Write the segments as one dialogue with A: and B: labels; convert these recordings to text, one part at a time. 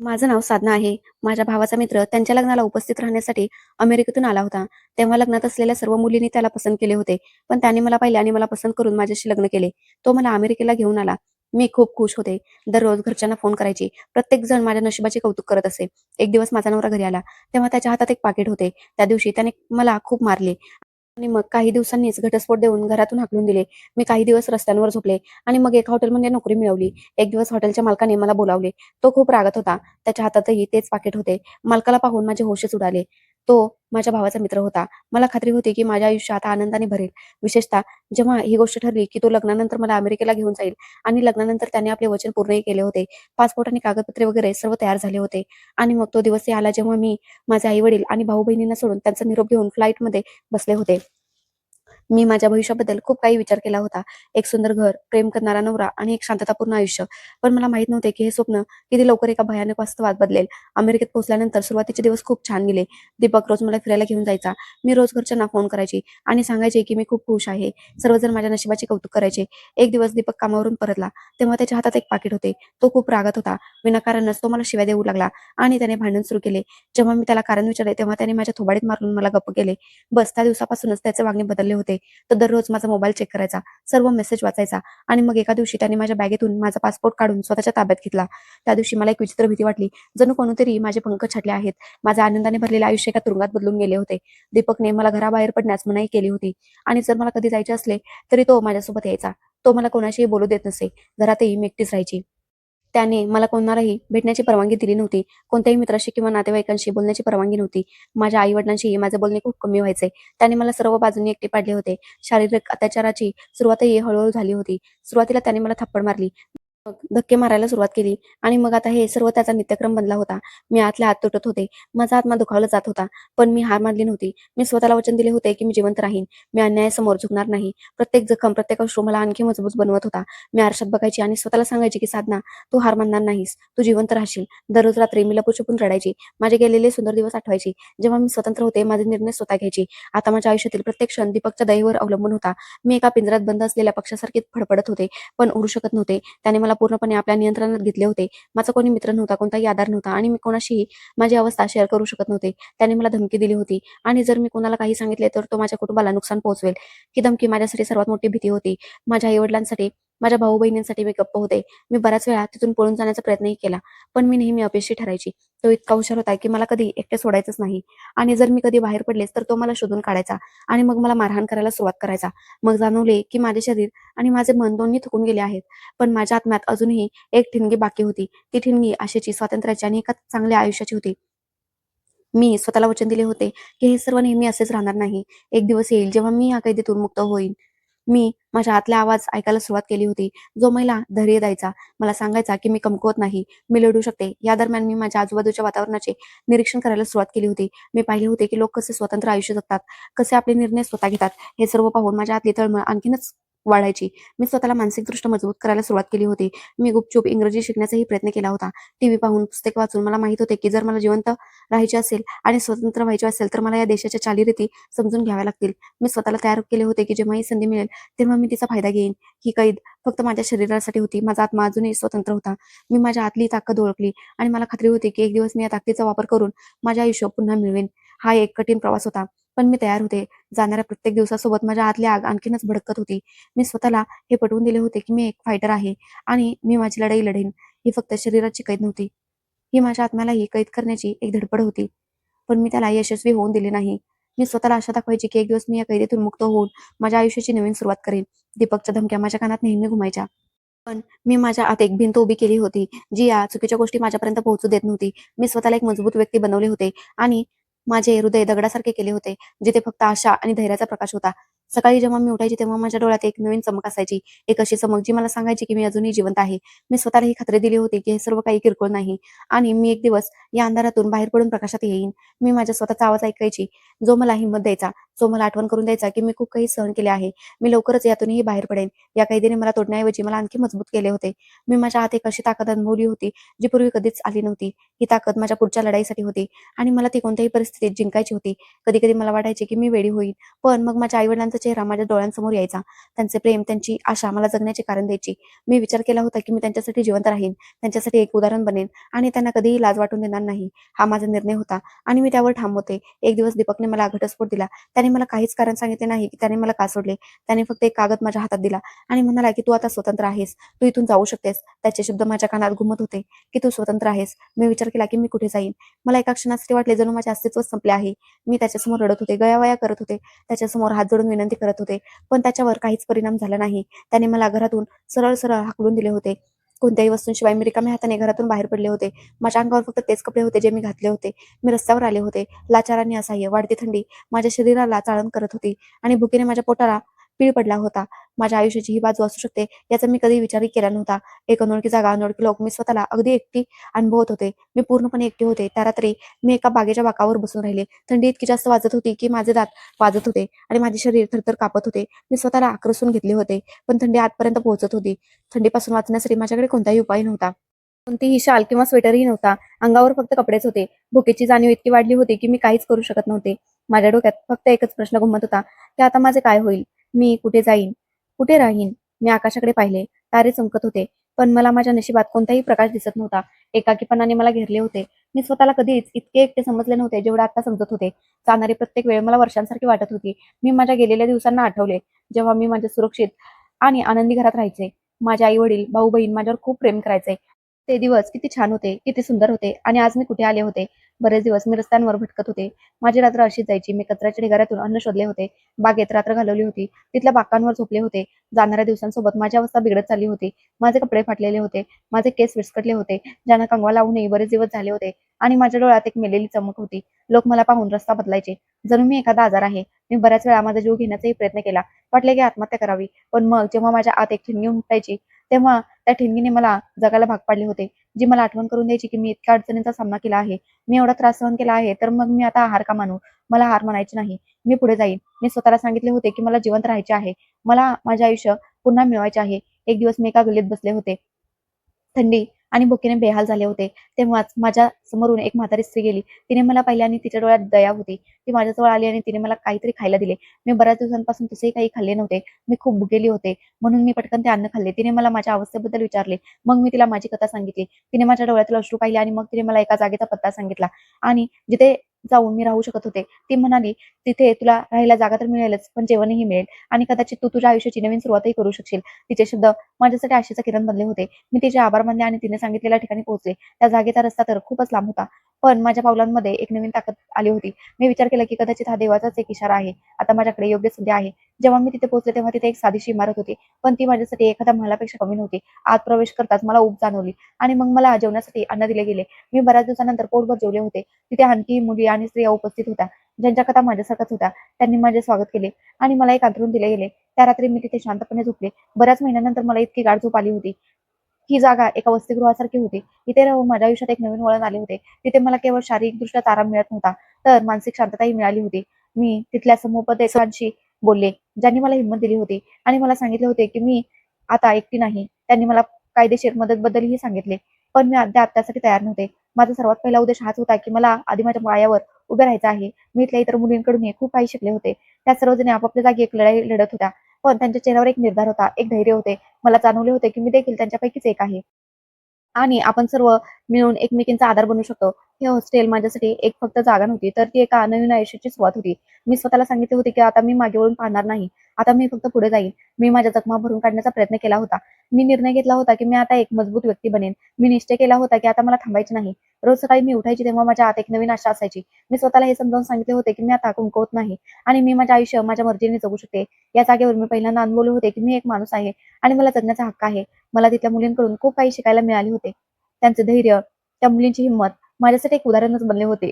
A: माझं नाव साधना आहे. माझ्या भावाचा मित्र त्यांच्या लग्नाला उपस्थित राहण्यासाठी अमेरिकेतून आला होता. तेव्हा लग्नात असलेल्या सर्व मुलींनी त्याला पसंत केले होते. पण त्याने मला पाहिले आणि मला पसंत करून माझ्याशी लग्न केले. तो मला अमेरिकेला घेऊन आला. मी खूप खुश होते. दररोज घरच्यांना फोन करायची. प्रत्येक जण माझ्या नशिबाचे कौतुक करत असे. एक दिवस माझा नवरा घरी आला. तेव्हा त्याच्या हातात एक पाकीट होते. त्या दिवशी त्याने मला खूप मारले. आणि मग काही दिवसांनीच घटस्फोट देऊन घरातून हाकलून दिले. मी काही दिवस रस्त्यांवर झोपले आणि मग एका हॉटेलमध्ये नोकरी मिळवली. एक दिवस हॉटेलच्या मालकाने मला बोलावले. तो खूप रागात होता. त्याच्या हातातही तेच पाकीट होते. मालकाला पाहून माझे होशच उडाले. तो माझ्या भावाचा मित्र होता. मला खात्री होती की माझ्या आयुष्य आता आनंदाने भरेल. विशेषतः जेव्हा ही गोष्ट ठरली की तो लग्नानंतर मला अमेरिकेला घेऊन जाईल आणि लग्नानंतर त्याने आपले वचन पूर्णही केले होते. पासपोर्ट आणि कागदपत्रे वगैरे सर्व तयार झाले होते. आणि मग तो दिवसही आला जेव्हा मी माझे आई-वडील आणि भाऊ-बहिणींना सोडून त्यांचा निरोप घेऊन फ्लाइटमध्ये बसले होते. मी माझ्या भविष्याबद्दल खूप काही विचार केला होता. एक सुंदर घर, प्रेम करणारा नवरा आणि एक शांततापूर्ण आयुष्य. पण मला माहीत नव्हते की हे स्वप्न किती लवकर एका भयानक वास्तवात बदलेल. अमेरिकेत पोहोचल्यानंतर सुरुवातीचे दिवस खूप छान गेले. दीपक रोज मला फिरायला घेऊन जायचा. मी रोज घरच्यांना फोन करायची आणि सांगायचे की मी खूप खुश आहे. सर्वजण माझ्या नशिबाचे कौतुक करायचे. एक दिवस दीपक कामावरून परतला. तेव्हा त्याच्या हातात एक पाकीट होते. तो खूप रागात होता. विनाकारणच तो मला शिव्या देऊ लागला आणि त्याने भांडण सुरू केले. जेव्हा मी त्याला कारण विचारले तेव्हा त्याने माझ्या थोबाडीत मारून मला गप्प केले. बस त्या दिवसापासूनच त्याचे वागणे बदलले होते. तो दररोज माझा मोबाईल चेक करायचा, सर्व मेसेज वाचायचा आणि मग एका दिवशी त्याने माझ्या बॅगेतून माझा पासपोर्ट काढून स्वतःच्या ताब्यात घेतला. त्या दिवशी मला एक विचित्र भीती वाटली. जणू कोणीतरी माझे पंख छाटले आहेत. माझे आनंदाने भरलेले आयुष्य एका तुरुंगात बदलून गेले होते. दीपकने मला घराबाहेर पडण्यास मनाई केली होती आणि जर मला कधी जायचे असले तरी तो माझ्यासोबत यायचा. तो मला कोणाशीही बोलू देत नसे. घरातही मी एकटीच राहायची. त्याने मला कोणालाही भेटण्याची परवानगी दिली नव्हती. कोणत्याही मित्राशी किंवा नातेवाईकांशी बोलण्याची परवानगी नव्हती. माझ्या आई-वडिलांशीही माझे बोलणे खूप कमी व्हायचे. त्याने मला सर्व बाजूंनी एकटे पाडले होते. शारीरिक अत्याचाराची सुरुवातही हळू झाली होती. सुरुवातीला त्याने मला थप्पड मारली. मग धक्के मारायला सुरुवात केली आणि मग आता हे सर्व त्याचा नित्यक्रम बनला होता. मी आतल्या आत तुटत होते. माझा आत्मा दुखावला जात होता. पण मी हार मानली नव्हती. मी स्वतःला वचन दिले होते की मी जिवंत राहीन. मी अन्यायासमोर झुकणार नाही. प्रत्येक जखम, प्रत्येक अश्रू मला आणखी मजबूत बनवत होता. मी आरशात बघायची आणि स्वतःला सांगायची की साधना, तू हार मानणार नाहीस. तू जिवंत राहशील. दररोज रात्री मी लपून रडायची. माझे गेलेले सुंदर दिवस आठवायची. जेव्हा मी स्वतंत्र होते, माझे निर्णय स्वतः घ्यायची. आता माझ्या आयुष्यातील प्रत्येक क्षण दीपकच्या दयेवर अवलंबून होता. मी एका पिंजऱ्यात बंद असलेल्या पक्ष्यासारखे फडफडत होते, पण उडू शकत नव्हते. त्याने मला पूर्णपणे आपल्या नियंत्रणात घेतले होते. माझा कोणी मित्र नव्हता, कोणताही आधार नव्हता आणि मी कोणाशीही माझी अवस्था शेअर करू शकत नव्हते. त्याने मला धमकी दिली होती आणि जर मी कोणाला काही सांगितले तर तो माझ्या कुटुंबाला नुकसान पोहोचवेल. ही धमकी माझ्यासाठी सर्वात मोठी भीती होती. माझ्या आई-वडिलांसाठी, माझ्या भाऊ-बहिणींसाठी मी गप्प होते. मी बऱ्याच वेळा तिथून पळून जाण्याचा प्रयत्नही केला, पण मी नेहमी अपयशी ठरायची. तो इतका हुशार होता की मला कधी एकटे सोडायचंच नाही आणि जर मी कधी बाहेर पडलेच तर तो मला शोधून काढायचा आणि मग मला मारहाण करायला सुरुवात करायचा. मग जाणवले की माझे शरीर आणि माझे मन दोन्ही थकून गेले आहेत. पण माझ्या आत्म्यात अजूनही एक ठिणगी बाकी होती. ती ठिणगी आशेची, स्वातंत्र्याची आणि एका चांगल्या आयुष्याची होती. मी स्वतःला वचन दिले होते की हे सर्व नेहमी असेच राहणार नाही. एक दिवस येईल जेव्हा मी या कैदेतून मुक्त होईन. मी माझ्या आतला आवाज ऐकायला सुरुवात केली होती. जो मला धैर्य द्यायचा. मला सांगायचा की मी कमकुवत नाही. मी लढू शकते. या दरम्यान मी माझ्या आजूबाजूच्या वातावरणाचे निरीक्षण करायला सुरुवात केली होती. मी पाहिले होते की लोक कसे स्वतंत्र आयुष्य जगतात, कसे आपले निर्णय स्वतः घेतात. हे सर्व पाहून माझ्या आतली तळमळ आणखीनच वाढायची. मी स्वतःला मानसिकदृष्ट्या मजबूत करायला सुरुवात केली होती. मी गुपचूप इंग्रजी शिकण्याचाही प्रयत्न केला होता. टीव्ही पाहून, पुस्तक वाचून मला माहित होते की जर मला जिवंत राहायचे असेल आणि स्वतंत्र व्हायचे असेल तर मला या देशाच्या चालीरीती समजून घ्याव्या लागतील. मी स्वतःला तयार केले होते की जेव्हा ही संधी मिळेल तेव्हा मी तिचा फायदा घेईन. ही कैद फक्त माझ्या शरीरासाठी होती. माझा आत्मा अजूनही स्वतंत्र होता. मी माझ्या आतली ताकद ओळखली आणि मला खात्री होती की एक दिवस मी या ताकदीचा वापर करून माझे आयुष्य पुन्हा मिळवेन. हा एक कठीण प्रवास होता, पण मी तयार होते. जाणाऱ्या प्रत्येक दिवसासोबत माझ्या आतली आग आणखीनच भडकत होती. मी स्वतःला हे पटवून दिले होते की मी एक फायटर आहे आणि मी माझी लढाई लढेन. ही फक्त शरीराची कैद नव्हती. ही माझ्या आत्म्यालाही कैद करण्याची एक धडपड होती. पण मी त्याला यशस्वी होऊन दिले नाही. मी स्वतःला आशा दाखवायची की एक दिवस मी या कैदेतून मुक्त होऊन माझ्या आयुष्याची नवीन सुरुवात करेन. दीपकच्या धमक्या माझ्या कानात नेहमी घुमायच्या. पण मी माझ्या आत एक भिंत उभी केली होती, जी या चुकीच्या गोष्टी माझ्यापर्यंत पोहोचू देत नव्हती. मी स्वतःला एक मजबूत व्यक्ती बनवले होते आणि माझे हृदय दगडासारखे केले होते, जिथे फक्त आशा आणि धैर्याचा प्रकाश होता. सकाळी जेव्हा मी उठायची तेव्हा माझ्या डोळ्यात एक नवीन चमक असायची. एक अशी चमक जी मला सांगायची की मी अजूनही जिवंत आहे. मी स्वतःला ही खात्री दिली होती की हे सर्व काही किरकोळ नाही आणि मी एक दिवस या अंधारातून बाहेर पडून प्रकाशात येईन. मी माझ्या स्वतःचा आवाज ऐकायची, जो मला हिंमत द्यायचा, जो मला आठवण करून द्यायचा की मी खूप काही सहन केले आहे. मी लवकरच यातूनही बाहेर पडेन. या कैदीने मला तोडण्याऐवजी मला आणखी मजबूत केले होते. मी माझ्या आत एक अशी ताकद अनुभवली होती, जी पूर्वी कधीच आली नव्हती. ही ताकद माझ्या पुढच्या लढाईसाठी होती आणि मला ती कोणत्याही परिस्थितीत जिंकायची होती. कधी-कधी मला वाटायचे की मी वेडी होईन, पण मग माझ्या आई चेहरा माझ्या डोळ्यांसमोर यायचा. त्यांचे प्रेम, त्यांची आशा मला जगण्याचे कारण द्यायची. मी विचार केला होता की मी त्यांच्यासाठी जिवंत राहीन, त्यांच्यासाठी एक उदाहरण बनेन आणि त्यांना कधीही लाज वाटून देणार नाही. हा माझा निर्णय होता आणि मी त्यावर ठाम होते. एक दिवस दीपकने मला घटस्फोट दिला. त्याने मला काहीच कारण सांगितले नाही की त्याने मला का सोडले. त्याने फक्त एक कागद माझ्या हातात दिला आणि म्हणाला की तू आता स्वतंत्र आहेस, तू इथून जाऊ शकतेस. त्याचे शब्द माझ्या कानात घुमत होते की तू स्वतंत्र आहेस. मी विचार केला की मी कुठे जाईन. मला एका क्षणासाठी वाटले जणू माझे अस्तित्वच संपले आहे. मी त्याच्यासमोर रडत होते, गयावया करत होते, त्याच्यासमोर हात जोडून विनंती करत होते, पण त्याच्यावर काहीच परिणाम झाला नाही. त्याने मला घरातून सरळ सरळ हाकलून दिले होते. कोणत्याही वस्तूंशिवाय मी रिकाम्या हाताने घरातून बाहेर पडले होते. माझ्या अंगावर फक्त तेच कपडे होते जे मी घातले होते. मी रस्त्यावर आले होते, लाचार आणि असहाय्य. वाढती थंडी माझ्या शरीराला चाळण करत होती आणि भुकेने माझ्या पोटाला पीळ पडला होता. माझ्या आयुष्याची ही बाजू असू शकते याचा मी कधी विचारही केला नव्हता. एक अनोळखी जागा, अनोळखी लोक, मी स्वतःला अगदी एकटी अनुभवत होते. मी पूर्णपणे एकटी होते. त्या रात्री मी एका बागेच्या बाकावर बसून राहिले. थंडी इतकी जास्त वाजत होती की माझे दात वाजत होते आणि माझे शरीर थरथर कापत होते. मी स्वतःला आक्रसून घेतले होते, पण थंडी आतपर्यंत पोहोचत होती. थंडीपासून वाचण्यासाठी माझ्याकडे कोणताही उपाय नव्हता. कोणतीही शाल किंवा स्वेटरही नव्हता. अंगावर फक्त कपडेच होते. भुकेची जाणीव इतकी वाढली होती की मी काहीच करू शकत नव्हते. माझ्या डोक्यात फक्त एकच प्रश्न घुमत होता की आता माझे काय होईल? मी कुठे जाईन? कुठे राहीन? मी आकाशाकडे पाहिले. तारे चमकत होते, पण मला माझ्या नशिबात कोणताही प्रकाश दिसत नव्हता. एकाकीपणाने मला घेरले होते. मी स्वतःला कधीच इतके एकटे समजले नव्हते जेवढे आता समजत होते. जाणारी प्रत्येक वेळ मला वर्षांसारखी वाटत होती. मी माझ्या गेलेल्या दिवसांना आठवले, जेव्हा मी माझ्या सुरक्षित आणि आनंदी घरात राहायचे. माझे आई-वडील, भाऊ-बहीण माझ्यावर खूप प्रेम करायचे. ते दिवस किती छान होते, किती सुंदर होते आणि आज मी कुठे आले होते? बरेच दिवस मी रस्त्यांवर भटकत होते. माझी रात्र अशीच जायची. मी कचऱ्याच्या ढिगाऱ्यातून अन्न शोधले होते. बागेत रात्र घालवली होती. तिथल्या बाकांवर झोपले होते. जाणाऱ्या दिवसांसोबत माझी अवस्था बिघडत चालली होती. माझे कपडे फाटलेले होते. माझे केस विस्कटले होते. ज्यांना कंगवा लावूनही बरेच दिवस झाले होते आणि माझ्या डोळ्यात एक मेलेली चमक होती. लोक मला पाहून रस्ता बदलायचे. जणू मी एखादा आजार आहे. मी बऱ्याच वेळा माझा जीव घेण्याचाही प्रयत्न केला. वाटले की आत्महत्या करावी. पण मग जेव्हा माझ्या आत एक ठिणगी उमटायची, तेव्हा त्या ठिणगीने मला जगायला भाग पाडले होते. जी मला आठवण करून द्यायची की मी इतक्या अडचणींचा सामना केला आहे. मी एवढा त्रास सहन केला आहे, तर मग मी आता हार का मानू? मला हार मानायची नाही. मी पुढे जाईन. मी स्वतःला सांगितले होते की मला जिवंत राहायचे आहे. मला माझे आयुष्य पुन्हा मिळवायचे आहे. एक दिवस मी एका गल्लीत बसले होते. थंडी आणि भुकेने बेहाल झाले होते. तेव्हाच माझ्या समोरून एक म्हातारी स्त्री गेली. तिने मला पाहिले आणि तिच्या डोळ्यात दया होती. ती माझ्याजवळ आली आणि तिने मला काहीतरी खायला दिले. मी बऱ्याच दिवसांपासून तसेही काही खाल्ले नव्हते. मी खूप भुकेली होते, म्हणून मी पटकन ते अन्न खाल्ले. तिने मला माझ्या अवस्थेबद्दल विचारले. मग मी तिला माझी कथा सांगितली. तिने माझ्या डोळ्यातील अश्रू पाहिले आणि मग तिने मला एका जागेचा पत्ता सांगितला आणि जिथे जाऊन मी राहू शकत होते. ती म्हणाली, "तिथे तुला राहायला जागा तर मिळेलच, पण जेवणही मिळेल आणि कदाचित तू तुझ्या आयुष्याची नवीन सुरुवातही करू शकशील." तिचे शब्द माझ्यासाठी आशेचा किरण बनले होते. मी तिचे आभार मानले आणि तिने सांगितलेल्या ठिकाणी पोहोचले. त्या जागेचा रस्ता तर खूपच लांब होता, पण माझ्या पावलांमध्ये एक नवीन ताकद आली होती. मी विचार केला की कदाचित हा देवाचाच एक इशारा आहे. आता माझ्याकडे योग्य संधी आहे. जेव्हा मी तिथे पोहोचले तेव्हा तिथे एक साधीशी इमारत होती, पण ती माझ्यासाठी एखाद्या महालापेक्षा कमी नव्हती. आत प्रवेश करताच मला ऊब जाणवली आणि मग मला जेवणासाठी अन्न दिले गेले. मी बऱ्याच दिवसानंतर पोटभर जेवले होते. तिथे आणखी मुली आणि स्त्रिया उपस्थित होत्या, ज्यांच्या कथा माझ्यासारख्याच होत्या. त्यांनी माझे स्वागत केले आणि मला एक अंथरूण दिले गेले. त्या रात्री मी तिथे शांतपणे झोपले. बऱ्याच महिन्यानंतर मला इतकी गाढ झोप आली होती. ही जागा एका वसतिगृहासारखी होती. इथे राहून माझ्या आयुष्यात एक नवीन वळण आले होते. तिथे मला केवळ शारीरिकदृष्ट्याच आराम मिळत नव्हता, तर मानसिक शांतताही मिळाली होती. मी तिथल्या समुपदेशकांशी बोलले, ज्यांनी मला हिंमत दिली होती आणि मला सांगितले होते की मी आता एकटी नाही. त्यांनी मला कायदेशीर मदतबद्दलही सांगितले, पण मी अद्याप त्यासाठी तयार नव्हते. माझा सर्वात पहिला उद्देश हाच होता की मला आधी माझ्या पायावर उभे राहायचे आहे. मी इथल्या इतर मुलींकडूनही खूप काही शिकले होते. त्या सर्वजणी आपापल्या जागी एक लढाई लढत होत्या, पण त्यांच्या चेहऱ्यावर एक निर्धार होता, एक धैर्य होते. मला जाणवले होते की मी देखील त्यांच्यापैकीच एक आहे आणि आपण सर्व मिळून एकमेकींचा आधार बनू शकतो. हे हॉस्टेल माझ्यासाठी एक फक्त जागा नव्हती, तर ती एका नवीन आयुष्याची सुरुवात होती. मी स्वतःला सांगितले होते की आता मी मागे वळून पाहणार नाही. आता मी फक्त पुढे जाईन. मी माझ्या जखमा भरून काढण्याचा प्रयत्न केला होता. मी निर्णय घेतला होता की मी आता एक मजबूत व्यक्ती बनेन. मी निश्चय केला होता की आता मला थांबायचे नाही. रोज सकाळी मी उठायची तेव्हा माझ्या आत एक नवीन आशा असायची. मी स्वतःला हे समजावून सांगितले होते की मी आता कमकुवत नाही आणि मी माझे आयुष्य माझ्या मर्जीने जगू शकते. या जागेवर मी पहिल्यांदा अनुभवले होते की मी एक माणूस आहे आणि मला जगण्याचा हक्क आहे. मला तिथल्या मुलींकडून खूप काही शिकायला मिळाले होते. त्यांचे धैर्य, त्या मुलींची हिंमत माझ्यासाठी एक उदाहरणच बनले होते.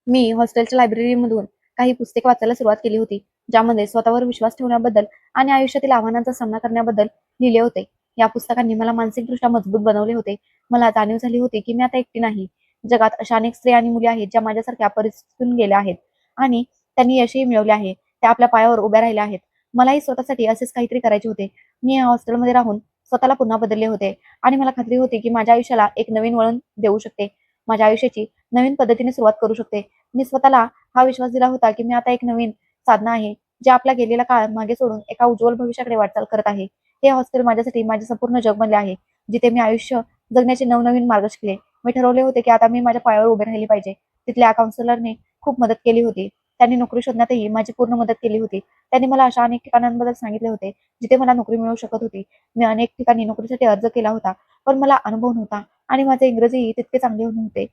A: मी हॉस्टेलच्या लायब्ररीमधून काही पुस्तके वाचायला सुरुवात केली होती, ज्यामध्ये स्वतःवर विश्वास ठेवण्याबद्दल आणि आयुष्यातील आव्हानांचा सामना करण्याबद्दल लिहिले होते. या पुस्तकांनी मला मानसिकदृष्ट्या मजबूत बनवले होते. मला जाणीव झाली होती की मी आता एकटी नाही. जगात अशा अनेक स्त्रिया आणि मुली आहेत ज्या माझ्यासारख्या परिस्थितीतून गेल्या आहेत आणि त्यांनी यशही मिळवले आहे. त्या आपल्या पायावर उभ्या राहिल्या आहेत. मलाही स्वतःसाठी असेच काहीतरी करायचे होते. मी या हॉस्टेलमध्ये राहून स्वतःला पुन्हा बदलले होते आणि मला खात्री होती की माझ्या आयुष्याला एक नवीन वळण देऊ शकते. माझ्या आयुष्याची नवीन पद्धतीने सुरुवात करू शकते. मी स्वतःला हा विश्वास दिला होता की मी आता एक नवीन साधना आहे.
B: जे आपला गेलेला काळ मागे सोडून एका उज्ज्वल भविष्याकडे वाटचाल करत आहे. हे हॉस्टेल माझ्यासाठी माझे संपूर्ण जग बनले आहे, जिथे मी आयुष्य जगण्याचे नवनवीन मार्ग शिकले. मी ठरवले होते की आता मी माझ्या पायावर उभे राहिले पाहिजे. तिथल्या काउन्सिलरने खूप मदत केली होती. त्यांनी नोकरी शोधण्यातही माझी पूर्ण मदत केली होती. त्यांनी मला अशा अनेक ठिकाणांबद्दल सांगितले होते, जिथे मला नोकरी मिळू शकत होती. मी अनेक ठिकाणी नोकरीसाठी अर्ज केला होता, पण मला अनुभव नव्हता आणि माझे इंग्रजीही तितके चांगले नव्हते.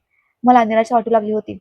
B: मला निराशा वाटू लागली होती.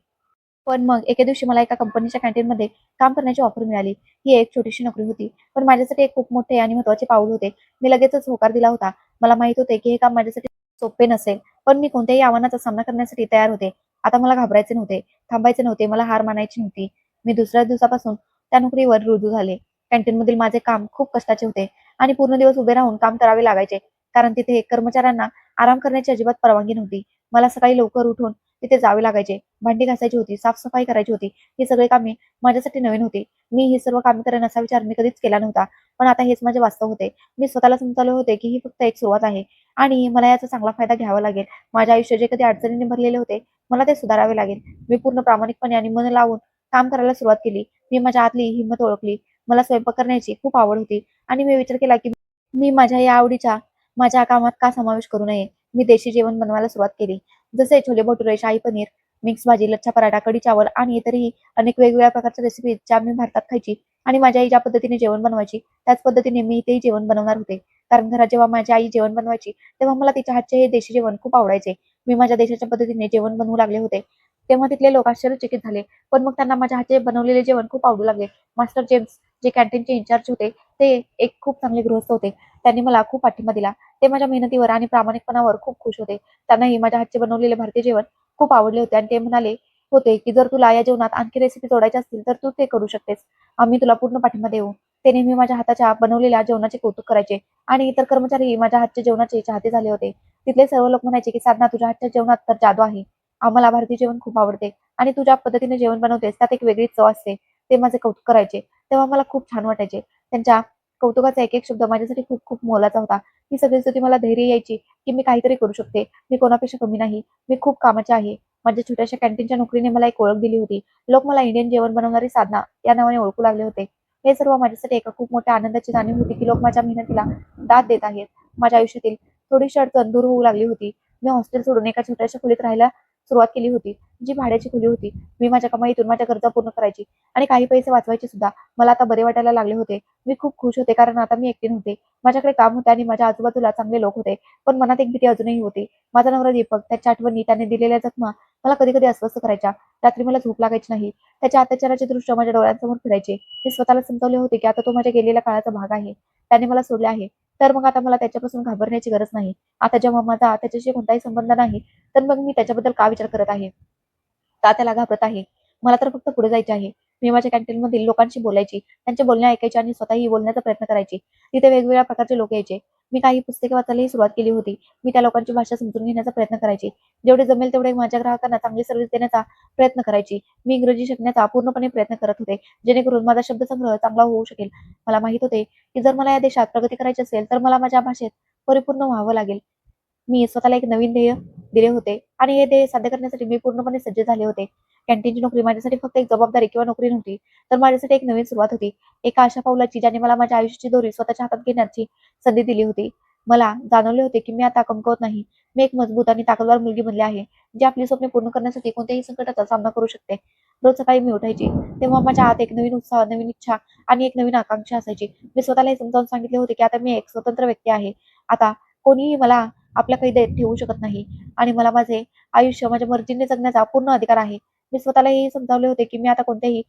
B: पण मग एके दिवशी मला एका कंपनीच्या कॅन्टीनमध्ये काम करण्याची ऑफर मिळाली. ही एक छोटीशी नोकरी होती, पण माझ्यासाठी एक खूप मोठे आणि महत्त्वाचे पाऊल होते. मी लगेचच होकार दिला होता. मला माहित होते की हे काम माझ्यासाठी सोपे नसेल, पण मी कोणत्याही आव्हानाचा सामना करण्यासाठी तयार होते. आता मला घाबरायचे नव्हते, थांबायचे नव्हते, मला हार मानायची नव्हती. मी दुसऱ्या दिवसापासून त्या नोकरीवर रुजू झाले. कॅन्टीनमधील माझे काम खूप कष्टाचे होते आणि पूर्ण दिवस उभे राहून काम करावे लागायचे, कारण तिथे कर्मचाऱ्यांना आराम करण्याची अजिबात परवानगी नव्हती. मला सकाळी लवकर उठून तिथे जावे लागायचे. भांडी घासायची होती, साफसफाई करायची होती. ही सगळी कामे माझ्यासाठी नवीन होती. मी ही सर्व कामे करेन असा विचार मी कधीच केला नव्हता. पण आता हेच माझे वास्तव होते. मी स्वतःला समजावले होते की ही फक्त एक सुरुवात आहे आणि मला याचा चांगला फायदा घ्यावा लागेल. माझे आयुष्य जे कधी अडचणीने भरलेले होते, मला ते सुधारावे लागेल. मी पूर्ण प्रामाणिकपणे आणि मन लावून काम करायला सुरुवात केली. मी माझ्या आतली हिंमत ओळखली. मला स्वयंपाक करण्याची खूप आवड होती आणि मी विचार केला की मी माझ्या या आवडीचा माझ्या कामात का समावेश करू नये. मी देशी जेवण बनवायला सुरुवात केली. जसे छोले भटुरे, शाही पनीर, मिक्स भाजी, लच्छा पराठा, कढी चावल आणि इतरही अनेक वेगवेगळ्या प्रकारच्या रेसिपी ज्या मी भारतात खायची आणि माझी आई ज्या पद्धतीने जेवण बनवायची, त्याच पद्धतीने मी इथेही जेवण बनवणार होते. कारण घरात जेव्हा माझी आई जेवण बनवायची, तेव्हा मला तिच्या हातचे हे देशी जेवण खूप आवडायचे. मी माझ्या देशाच्या पद्धतीने जेवण बनवू लागले होते. तेव्हा तिथले लोक आश्चर्यचकित झाले. पण मग त्यांना माझ्या हातचे बनवलेले जेवण खूप आवडू लागले. मास्टर जेम्स, जे कॅन्टीनचे इन्चार्ज होते, ते एक खूप चांगले गृहस्थ होते. त्यांनी मला खूप पाठिंबा दिला. ते माझ्या मेहनतीवर आणि प्रामाणिकपणावर खूप खुश होते. त्यांनाही माझ्या हातचे बनवलेले भारतीय जेवण खूप आवडले होते आणि ते म्हणाले होते की जर तुला या जेवणात आणखी रेसिपी जोडायच्या असतील तर तू ते करू शकतेस. आम्ही तुला पूर्ण पाठिंबा देऊ. ते नेहमी माझ्या हाताच्या बनवलेल्या जेवणाचे कौतुक करायचे आणि इतर कर्मचारीही माझ्या हातच्या जेवणाचे चाहते झाले होते. तिथले सर्व लोक म्हणायचे की साधना, तुझ्या हातच्या जेवणात तर जादू आहे. आम्हाला भारतीय जेवण खूप आवडते आणि तू ज्या पद्धतीने जेवण बनवतेस त्यात एक वेगळीच चव असते. ते माझे कौतुक करायचे. तेव्हा मला खूप छान वाटायचे. त्यांच्या कौतुकाचा एक एक शब्द माझ्यासाठी खूप खूप मोलाचा होता. ही सगळी स्तुती मला धैर्य यायची की मी काहीतरी करू शकते. मी कोणापेक्षा कमी नाही. मी खूप कामाचे आहे. माझ्या छोट्याशा कॅन्टीनच्या नोकरीने मला एक ओळख दिली होती. लोक मला इंडियन जेवण बनवणारी साधना या नावाने ओळखू लागले होते. हे सर्व माझ्यासाठी एका खूप मोठ्या आनंदाची जाणीव होती की लोक माझ्या मेहनतीला दाद देत आहेत. माझ्या आयुष्यातील थोडीशी अडचण दूर होऊ लागली होती. मी हॉस्टेल सोडून एका छोट्याशा खोलीत राहायला सुरुवात केली होती, जी भाड्याची खोली होती. मी माझ्या कमाईतून माझ्या गरजा पूर्ण करायची आणि काही पैसे वाचवायचे सुद्धा. मला आता बरे वाटायला लागले होते. मी खूप खुश होते कारण आता मी एकटी नव्हते. माझ्याकडे काम होते आणि माझ्या आजूबाजूला चांगले लोक होते. पण मनात एक भीती अजूनही होती. माझा नवरा दीपक, त्याच्या आठवणी, त्याने दिलेल्या जखमा मला कधी-कधी अस्वस्थ करायच्या. रात्री मला झोप लागायची नाही. त्याच्या अत्याचाराचे दृश्य माझ्या डोळ्यांसमोर फिरायचे. मी स्वतःला समजावले होते की आता तो माझ्या गेलेल्या काळाचा भाग आहे. त्याने मला सोडले आहे. तर मग आता मला त्याच्यापासून घाबरण्याची गरज नाही. आता जेव्हा माझा त्याच्याशी कोणताही संबंध नाही, तर मग मी त्याच्याबद्दल का विचार करत आहे? का त्याला घाबरत आहे? मला तर फक्त पुढे जायचे आहे. मी माझ्या कॅन्टीनमधील लोकांशी बोलायची, त्यांचे बोलणे ऐकायचे आणि स्वतःही बोलण्याचा प्रयत्न करायची. तिथे वेगवेगळ्या प्रकारचे लोक यायचे. मी काही पुस्तके वाचायलाही सुरुवात केली होती. मी त्या लोकांची भाषा समजून घेण्याचा प्रयत्न करायची. जेवढे जमेल तेवढे माझ्या ग्राहकांना चांगली सर्व्हिस देण्याचा प्रयत्न करायची. मी इंग्रजी शिकण्याचा पूर्णपणे प्रयत्न करत होते, जेणेकरून माझा शब्दसंग्रह चांगला होऊ शकेल. मला माहित होते की जर मला या देशात प्रगती करायची असेल, तर मला माझ्या भाषेत परिपूर्ण व्हावं लागेल. मी स्वतःला एक नवीन ध्येय दिले होते आणि हे ध्येय साध्य करण्यासाठी मी पूर्णपणे सज्ज झाले होते. कॅन्टीनची नोकरी माझ्यासाठी फक्त एक जबाबदारी किंवा नोकरी नव्हती, तर माझ्यासाठी एक नवीन सुरुवात होती. एका अशा पाऊलाची ज्याने मला माझ्या आयुष्याची दोरी स्वतःच्या हातात घेण्याची संधी दिली होती. मला जाणवले होते की मी आता कमकुवत नाही. मी एक मजबूत आणि ताकदवार मुलगी बनली आहे, जी आपली स्वप्ने पूर्ण करण्यासाठी कोणत्याही संकटाचा सामना करू शकते. रोज सकाळी मी उठायची, तेव्हा माझ्या आत एक नवीन उत्साह, नवीन इच्छा आणि एक नवीन आकांक्षा असायची. मी स्वतःला हे समजावून सांगितले होते की आता मी एक स्वतंत्र व्यक्ती आहे. आता कोणीही मला आपल्या कैदेत ठेवू शकत नाही आणि मला माझे आयुष्य माझ्या मर्जीने जगण्याचा पूर्ण अधिकार आहे. मी स्वतःला हे समजावले होते की मी आता कोणत्याही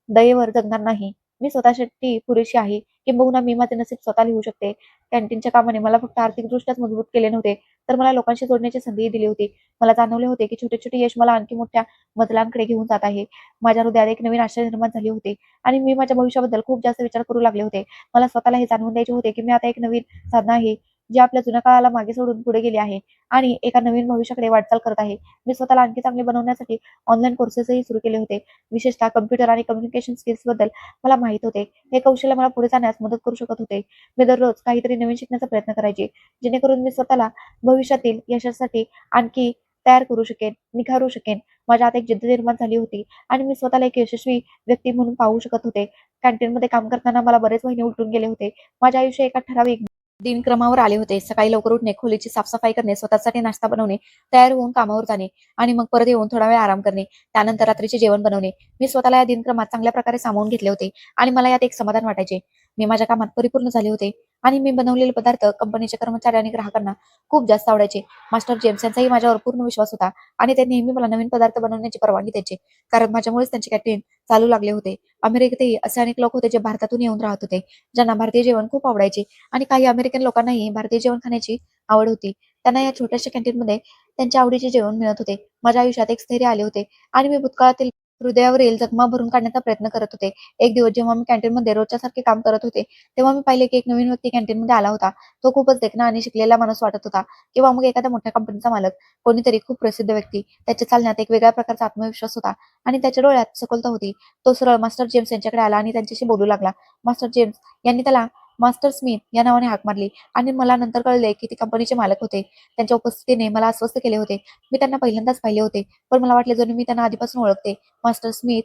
B: दयेवर जगणार नाही. मी स्वतःसाठी पुरेशी आहे. किंबहुना मी माझे नसीब स्वतः लिहू शकते. कॅन्टीनच्या कामाने मला फक्त आर्थिकदृष्ट्याच मजबूत केले नव्हते, तर मला लोकांशी जोडण्याची संधीही दिली होती. मला जाणवले होते की छोटे-छोटे यश मला आणखी मोठ्या मजलांकडे घेऊन जात आहे. माझ्या हृदयात एक नवीन आशा निर्माण झाली होती आणि मी माझ्या भविष्याबद्दल खूप जास्त विचार करू लागले होते. मला स्वतःला हे जाणवून द्यायचे होते की मी आता एक नवीन साधना आहे, जी आपल्या जुन्या काळाला मागे सोडून पुढे गेली आहे आणि एका नवीन भविष्याकडे वाटचाल करत आहे. मी स्वतःला आणखी चांगले बनवण्यासाठी ऑनलाईन कोर्सेसही सुरू केले होते. विशेषतः कम्प्युटर आणि कम्युनिकेशन स्किल्सबद्दल मला माहित होते. हे कौशल्य मला पुढे जाण्यास मदत करू शकत होते. मी दररोज काहीतरी नवीन शिकण्याचा प्रयत्न करायचे, जेणेकरून मी स्वतःला भविष्यातील यशासाठी आणखी तयार करू शकेन, निखारू शकेन. माझ्या आत एक जिद्द निर्माण झाली होती आणि मी स्वतःला एक यशस्वी व्यक्ती म्हणून पाहू शकत होते. कॅन्टीनमध्ये काम करताना मला बरेच महिने उलटून गेले होते. माझे आयुष्य एका ठराविक दिनक्रमावर आले होते. सकाळी लवकर उठणे, खोलीची साफसफाई करणे, स्वतःसाठी नाश्ता बनवणे, तयार होऊन कामावर जाणे आणि मग परत येऊन थोडा वेळ आराम करणे. त्यानंतर रात्रीचे जेवण बनवणे. मी स्वतःला या दिनक्रमात चांगल्या प्रकारे सामावून घेतले होते आणि मला यात एक समाधान वाटायचे. मी माझ्या कामात परिपूर्ण झाले होते आणि मी बनवलेले पदार्थ कंपनीच्या कर्मचारी आणि ग्राहकांना खूप जास्त आवडायचे. मास्टर जेम्स यांचाही माझ्यावर पूर्ण विश्वास होता आणि ते नेहमी मला नवीन पदार्थ बनवण्याची परवानगी द्यायचे, कारण माझ्यामुळेच त्यांचे कॅन्टीन चालू लागले होते. अमेरिकेतही असे अनेक लोक होते जे भारतातून येऊन राहत होते, ज्यांना भारतीय जेवण खूप आवडायचे आणि काही अमेरिकन लोकांनाही भारतीय जेवण खाण्याची आवड होती. त्यांना या छोट्याशा कॅन्टीनमध्ये त्यांच्या आवडीचे जेवण मिळत होते. माझ्या आयुष्यात एक स्थैर्य आले होते आणि मी भूतकाळातील हृदयावरील जखमा भरून काढण्याचा प्रयत्न करत होते. एक दिवस जेव्हा मी कॅन्टीनमध्ये रोजच्या सारखे काम करत होते, तेव्हा मी पाहिले की एक नवीन व्यक्ती कॅन्टीनमध्ये आला होता. तो खूपच देखणा आणि शिकलेला माणूस वाटत होता किंवा मग एखाद्या मोठ्या कंपनीचा मालक, कोणीतरी खूप प्रसिद्ध व्यक्ती. त्याच्या चालण्यात एक वेगळ्या प्रकारचा आत्मविश्वास होता आणि त्याच्या डोळ्यात सखोलता होती. तो सरळ मास्टर जेम्स यांच्याकडे आला आणि त्यांच्याशी बोलू लागला. मास्टर जेम्स यांनी त्याला मास्टर स्मिथ या नावाने हाक मारली आणि मला नंतर कळले की ते कंपनीचे मालक होते. त्यांच्या उपस्थितीने मला अस्वस्थ केले होते. मी त्यांना पहिल्यांदाच पाहिले होते, पण मला वाटले जणू मी त्यांना आधीपासून ओळखते. मास्टर स्मिथ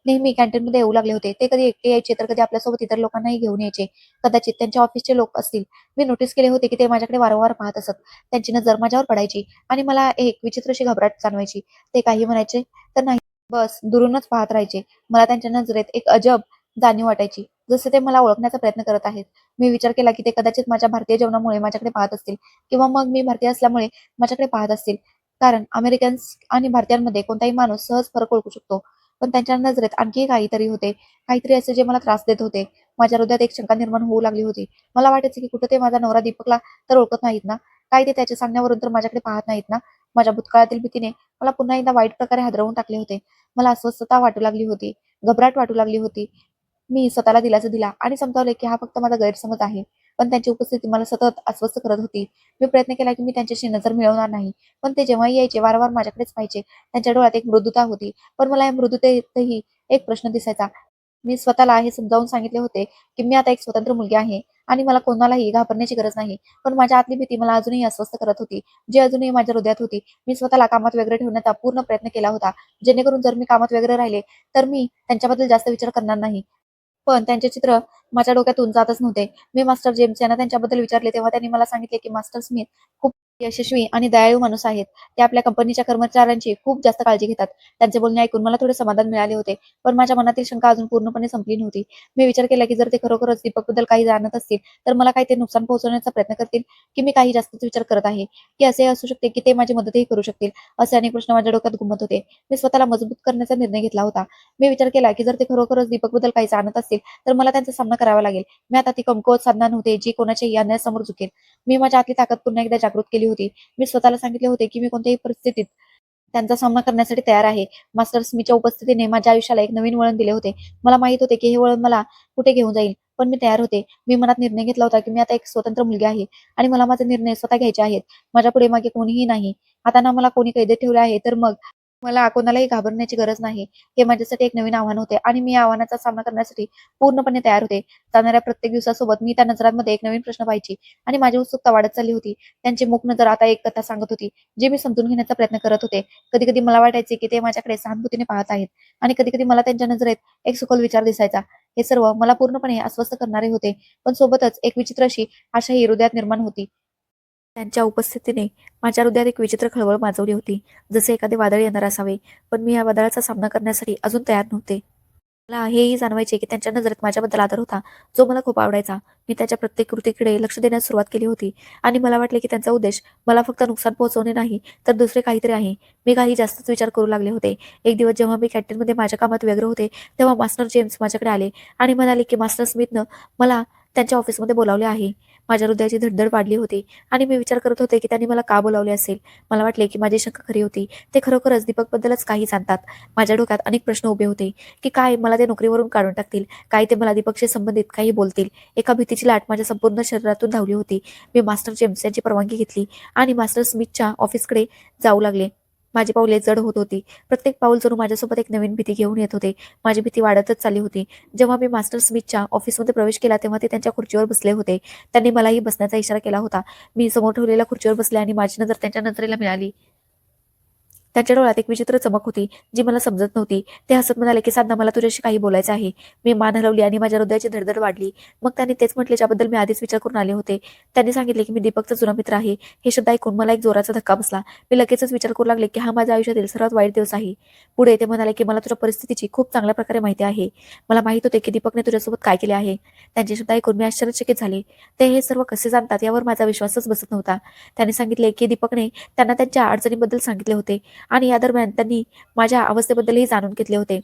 B: नेहमी कॅन्टीनमध्ये येऊ लागले होते. ते कधी एकटे यायचे तर कधी आपल्यासोबत इतर लोकांनाही घेऊन यायचे. कदाचित त्यांच्या ऑफिसचे लोक असतील. मी नोटीस केले होते की ते माझ्याकडे वारंवार पाहत असत. त्यांची नजर माझ्यावर पडायची आणि मला एक विचित्रशी घबराट जाणवायची. ते काही म्हणायचे तर नाही, बस दुरूनच पाहत राहायचे. मला त्यांच्या नजरेत एक अजब जाणीव वाटायची, जसे ते मला ओळखण्याचा प्रयत्न करत आहेत. मी विचार केला की ते कदाचित माझ्या भारतीय जेवणामुळे माझ्याकडे पाहत असतील किंवा मग मी भारतीय असल्यामुळे माझ्याकडे पाहत असतील. कारण अमेरिकन्स आणि भारतीयांमध्ये कोणताही माणूस सहज फरक ओळखू शकतो. पण त्यांच्या नजरेत आणखी काहीतरी होते, काहीतरी असे जे मला त्रास देत होते. माझ्या हृदयात एक शंका निर्माण होऊ लागली होती. मला वाटायचे की कुठे ते माझा नवरा दीपकला तर ओळखत नाहीत ना? काय ते त्याच्या सांगण्यावरून तर माझ्याकडे पाहत नाहीत ना? माझ्या भूतकाळातील भीतीने मला पुन्हा एकदा वाईट प्रकारे हादरवून टाकले होते. मला अस्वस्थता वाटू लागली होती, घबराट वाटू लागली होती. मी स्वतःला दिलासा दिला आणि समजावले की हा फक्त माझा गैरसमज आहे. पण त्यांची उपस्थिती मला सतत अस्वस्थ करत होती. मी प्रयत्न केला की मी त्यांच्याशी नजर मिळवणार नाही. पण ते जेव्हाही यायचे वारंवार माझ्याकडेच पाहायचे. त्यांच्या डोळ्यात एक मृदुता होती. पण मला या मृदुतेतही एक प्रश्न दिसायचा. मी स्वतःला हे समजावून सांगितले होते की मी आता एक स्वतंत्र मुलगी आहे आणि मला कोणालाही घाबरण्याची गरज नाही. पण माझ्या आतली भीती मला अजूनही अस्वस्थ करत होती, जी अजूनही माझ्या हृदयात होती. मी स्वतःला कामात वेगळे ठेवण्याचा पूर्ण प्रयत्न केला होता, जेणेकरून जर मी कामात वेगळे राहिले तर मी त्यांच्याबद्दल जास्त विचार करणार नाही. पण त्यांचे चित्र माझ्या डोक्यातून जातच नव्हते. मी मास्टर जेम्स यांना त्यांच्याबद्दल विचारले तेव्हा त्यांनी मला सांगितले की मास्टर स्मिथ खूप यशस्वी आणि दयाळू माणूस आहेत. ते आपल्या कंपनीच्या कर्मचाऱ्यांची खूप जास्त काळजी घेतात. त्यांचे बोलणे ऐकून मला थोडे समाधान मिळाले होते. पण माझ्या मनातील शंका अजून पूर्णपणे संपली नव्हती. मी विचार केला की जर ते खरोखरच दीपकबद्दल काही जाणत असतील, तर मला काही ते नुकसान पोहोचवण्याचा प्रयत्न करतील, की मी काही जास्तच विचार करत आहे, की असे असू शकते की ते माझी मदतही करू शकतील. असे अनेक प्रश्न माझ्या डोक्यात घुमत होते. मी स्वतःला मजबूत करण्याचा निर्णय घेतला होता. मी विचार केला की जर ते खरोखरच दीपकबद्दल काही जाणत असतील, तर मला त्यांचा सामना करावा लागेल. मी आता ती कमकुवत साधना नव्हते जी कोणाच्याही अन्यायासमोर झुकेल. मी माझ्या आतली ताकद पुन्हा एकदा जागृत केली होती. मी स्वतःला सांगितले होते की मी कोणत्याही परिस्थितीत त्यांचा सामना करण्यासाठी तयार आहे. मास्टर स्मिथच्या उपस्थितीने माझ्या आयुष्याला एक नवीन वळण दिले होते. मला माहित होते की हे वळण मला कुठे घेऊन जाईल, पण मी तयार होते. मी मनात निर्णय घेतला होता की मी आता एक स्वतंत्र मुलगी आहे आणि मला माझे निर्णय स्वतः घ्यायचे आहेत. माझ्यापुढे मागे कोणीही नाही. आता ना मला कोणी कैदेत ठेवले आहे, तर मग मला कोणालाही घाबरण्याची गरज नाही. हे माझ्यासाठी एक नवीन आव्हान होते आणि मी या आव्हानाचा सामना करण्यासाठी पूर्णपणे तयार होते. जाणाऱ्या प्रत्येक दिवसासोबत मी त्या नजरांमध्ये एक नवीन प्रश्न पाहायची आणि माझी उत्सुकता वाढत चालली होती. त्यांची मूक नजर आता एक कथा सांगत होती, जी मी समजून घेण्याचा प्रयत्न करत होते. कधी-कधी मला वाटायचे की ते माझ्याकडे सहानुभूतीने पाहत आहेत आणि कधी-कधी मला त्यांच्या नजरेत एक सखोल विचार दिसायचा. हे सर्व मला पूर्णपणे अस्वस्थ करणारे होते, पण सोबतच एक विचित्र अशी आशाही हृदयात निर्माण होती. त्यांच्या उपस्थितीने माझ्या हृदयात एक विचित्र खळबळ माजवली होती, जसे एखादे वादळ येणार असावे. पण मी या वादळाचा सामना करण्यासाठी अजून तयार नव्हते. मला हेही जाणवायचे की त्यांच्या नजरेत माझ्याबद्दल आदर होता, जो मला खूप आवडायचा. मी त्याच्या प्रत्येक कृतीकडे लक्ष देण्यास सुरुवात केली होती आणि मला वाटले की त्यांचा उद्देश मला फक्त नुकसान पोहोचवणे नाही, तर दुसरे काहीतरी आहे. मी काही जास्तच विचार करू लागले होते. एक दिवस जेव्हा मी कॅन्टीनमध्ये माझ्या कामात व्यग्र होते, तेव्हा मास्टर जेम्स माझ्याकडे आले आणि म्हणाले की मास्टर स्मिथनं मला त्यांच्या ऑफिसमध्ये बोलावले आहे. माझ्या हृदयाची धडधड वाढली होती आणि मी विचार करत होते की त्यांनी मला का बोलावले असेल. मला वाटले की माझी शंका खरी होती. ते खरोखरच दीपकबद्दलच काही जाणतात. माझ्या डोक्यात अनेक प्रश्न उभे होते, की काय मला ते नोकरीवरून काढून टाकतील? काय ते मला दीपकशी संबंधित काही बोलतील? एका भीतीची लाट माझ्या संपूर्ण शरीरातून धावली होती. मी मास्टर जेम्स यांची परवानगी घेतली आणि मास्टर स्मिथच्या ऑफिसकडे जाऊ लागले. माझी पावले जड होत होती. प्रत्येक पाऊल जणू माझ्यासोबत एक नवीन भीती घेऊन येत होते. माझी भीती वाढतच चालली होती. जेव्हा मी मास्टर स्मिथच्या ऑफिसमध्ये प्रवेश केला, तेव्हा ते त्यांच्या खुर्चीवर बसले होते. त्यांनी मलाही बसण्याचा इशारा केला होता. मी समोर ठेवलेल्या खुर्चीवर बसले आणि माझी नजर त्यांच्या नजरेला मिळाली. त्यांच्या डोळ्यात एक विचित्र चमक होती जी मला समजत नव्हती. ते हसत म्हणाले की साधना, मला तुझ्याशी काही बोलायचं आहे. मी मान हलवली आणि माझ्या हृदयाची धडधड वाढली. मग त्यांनी तेच म्हटले ज्याबद्दल मी आधीच विचार करून आले होते. त्यांनी सांगितले की मी दीपकचा जुना मित्र आहे. हे शब्द ऐकून मला एक जोराचा धक्का बसला. मी लगेचच विचार करू लागले की हा माझ्या आयुष्यातील सर्वात वाईट दिवस आहे. पुढे ते म्हणाले की मला तुझ्या परिस्थितीची खूप चांगल्या प्रकारे माहिती आहे. मला माहित होते की दीपकने तुझ्यासोबत काय केले आहे. त्यांचे शब्द ऐकून मी आश्चर्यचकित झाले. ते हे सर्व कसे जाणतात यावर माझा विश्वासच बसत नव्हता. त्यांनी सांगितले की दीपकने त्यांना त्यांच्या अडचणीबद्दल सांगितले होते आणि या दरम्यान त्यांनी माझ्या अवस्थेबद्दलही जाणून घेतले होते.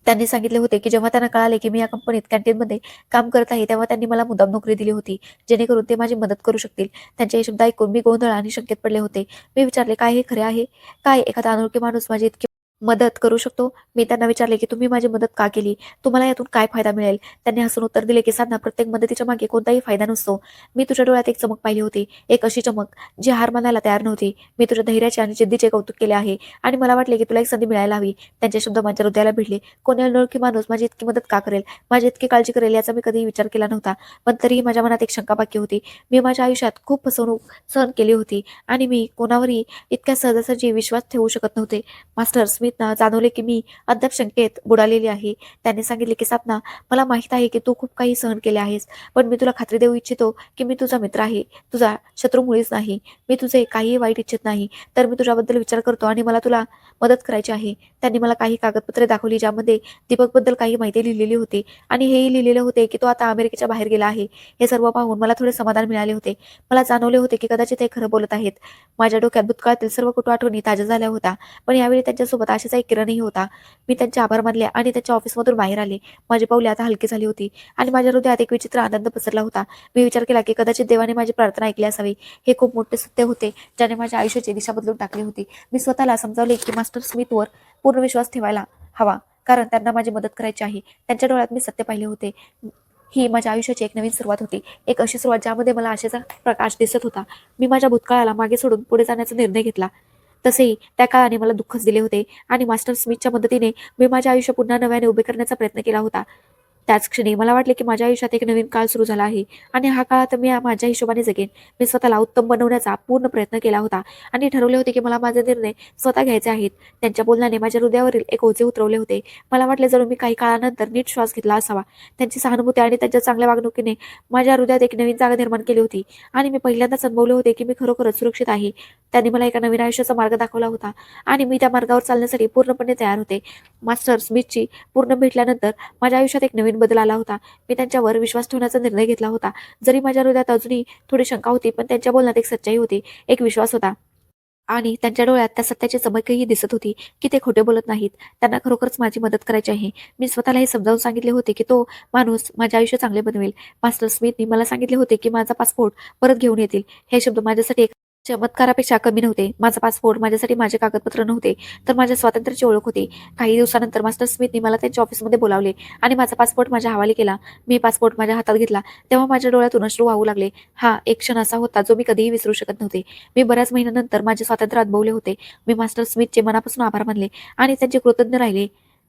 B: त्यांनी सांगितले होते की जेव्हा त्यांना कळाले की मी या कंपनीत कॅन्टीनमध्ये काम करत आहे तेव्हा त्यांनी मला मुद्दाम नोकरी दिली होती जेणेकरून ते माझी मदत करू शकतील. त्यांचे हे शब्द ऐकून मी गोंधळ आणि शंकेत पडले होते. मी विचारले, काय हे खरे आहे? काय एखादा अनोळखी माणूस माझी इतकी मदत करू शकतो? मी त्यांना विचारले की तुम्ही माझी मदत का केली? तुम्हाला यातून काय फायदा मिळेल? त्यांनी हसून उत्तर दिले की साधना, प्रत्येक मदतीच्या मागे कोणताही फायदा नसतो. मी तुझ्या डोळ्यात एक चमक पाहिली होती, एक अशी चमक जी हार मानायला तयार नव्हती. मी तुझ्या धैर्याचे आणि जिद्दीचे कौतुक केले आहे आणि मला वाटले की तुला एक संधी मिळायला हवी. त्यांचे शब्द माझ्या हृदयाला भिडले. कोणी अनोळखी माणूस माझी इतकी मदत का करेल, माझी इतकी काळजी करेल याचा मी कधीही विचार केला नव्हता. पण तरीही माझ्या मनात एक शंका बाकी होती. मी माझ्या आयुष्यात खूप फसवणूक सहन केली होती आणि मी कोणावरही इतक्या सहजासहजी विश्वास ठेवू शकत नव्हते. मास्टर स्मिथना जाणवले की मी अद्याप शंकेत बुडालेली आहे. त्यांनी सांगितले की साधना, मला माहित आहे की तू खूप काही सहन केले आहेस, पण मी तुला खात्री देऊ इच्छितो की मी तुझा मित्र आहे, तुझा शत्रू मुळीच नाही. मी तुझे काहीही वाईट इच्छित नाही, तर मी तुझ्याबद्दल विचार करतो आणि मला तुला मदत करायची आहे. त्यांनी मला काही कागदपत्रे दाखवली ज्यामध्ये दीपकबद्दल काही माहिती लिहिलेली होती आणि हेही लिहिलेले होते की तो आता अमेरिकेच्या बाहेर गेला आहे. हे सर्व पाहून मला थोडे समाधान मिळाले होते. मला जाणवले होते की कदाचित ते खरं बोलत आहेत. माझ्या डोक्यात भूतकाळातील सर्व कटू आठवणी ताज्या झाल्या होत्या, पण यावेळी त्यांच्यासोबत आशेचा एक किरणही होता. मी त्यांचे आभार मानले आणि त्यांच्या ऑफिसमधून बाहेर आले. माझी पावले आता हलकी झाली होती आणि माझ्या हृदयात एक विचित्र आनंद पसरला होता. मी विचार केला की कदाचित देवाने माझी प्रार्थना ऐकली असावी. हे खूप मोठे सत्य होते ज्याने माझ्या आयुष्याची दिशा बदलून टाकली होती. मी स्वतःला समजावले की मास्टर स्मिथवर पूर्ण विश्वास ठेवायला हवा, कारण त्यांना माझी मदत करायची आहे. त्यांच्या डोळ्यात मी सत्य पाहिले होते. ही माझ्या आयुष्याची एक नवीन सुरुवात होती, एक अशी सुरुवात ज्यामध्ये मला आशेचा प्रकाश दिसत होता. मी माझ्या भूतकाळाला मागे सोडून पुढे जाण्याचा निर्णय घेतला. तसेही त्या काळाने मला दुःखच दिले होते आणि मास्टर स्मिथच्या मदतीने मी माझे आयुष्य पुन्हा नव्याने उभे करण्याचा प्रयत्न केला होता. त्याच क्षणी मला वाटले की माझ्या आयुष्यात एक नवीन काळ सुरू झाला आहे आणि हा काळ आता मी माझ्या हिशोबाने जगेन. मी स्वतःला उत्तम बनवण्याचा पूर्ण प्रयत्न केला होता आणि ठरवले होते की मला माझे निर्णय स्वतः घ्यायचे आहेत. त्यांच्या बोलण्याने माझ्या हृदयावरील एक ओझे उतरवले होते. मला वाटले जणू मी काही काळानंतर नीट श्वास घेतला असावा. त्यांची सहानुभूती आणि त्यांच्या चांगल्या वागणुकीने माझ्या हृदयात एक नवीन जागा निर्माण केली होती आणि मी पहिल्यांदाच अनुभवले होते की मी खरोखरच सुरक्षित आहे. त्यांनी मला एका नवीन आयुष्याचा मार्ग दाखवला होता आणि मी त्या मार्गावर चालण्यासाठी पूर्णपणे तयार होते. मास्टर स्मिथची पूर्ण भेटल्यानंतर माझ्या आयुष्यात एक नवीन बदल आला होता. मी त्यांच्यावर विश्वास ठेवण्याचा निर्णय घेतला होता. जरी माझ्या हृदयात अजूनही थोडी शंका होती, पण त्यांच्या बोलण्यात एक सच्चाई होती, एक विश्वास होता आणि त्यांच्या डोळ्यात त्या सत्याची चमकही दिसत होती की ते खोटे बोलत नाहीत. त्यांना खरोखरच माझी मदत करायची आहे. मी स्वतःला हे समजावून सांगितले होते की तो माणूस माझे आयुष्य चांगले बनवेल. मास्टर स्मिथनी मला सांगितले होते की माझा पासपोर्ट परत घेऊन येतील. हे शब्द माझ्यासाठी एक चमत्कारापेक्षा कमी नव्हते. माझा पासपोर्ट माझ्यासाठी माझे कागदपत्र नव्हते, तर माझ्या स्वातंत्र्याची ओळख होती. काही दिवसानंतर मास्टर स्मिथनी मला त्यांच्या ऑफिसमध्ये बोलावले आणि माझा पासपोर्ट माझ्या हवाली केला. मी पासपोर्ट माझ्या हातात घेतला तेव्हा माझ्या डोळ्यातून अश्रू वाहू लागले. हा एक क्षण असा होता जो मी कधीही विसरू शकत नव्हते. मी बऱ्याच महिन्यानंतर माझे स्वातंत्र्य अनुभवले होते. मी मास्टर स्मिथचे मनापासून आभार मानले आणि त्यांचे कृतज्ञ राहिले.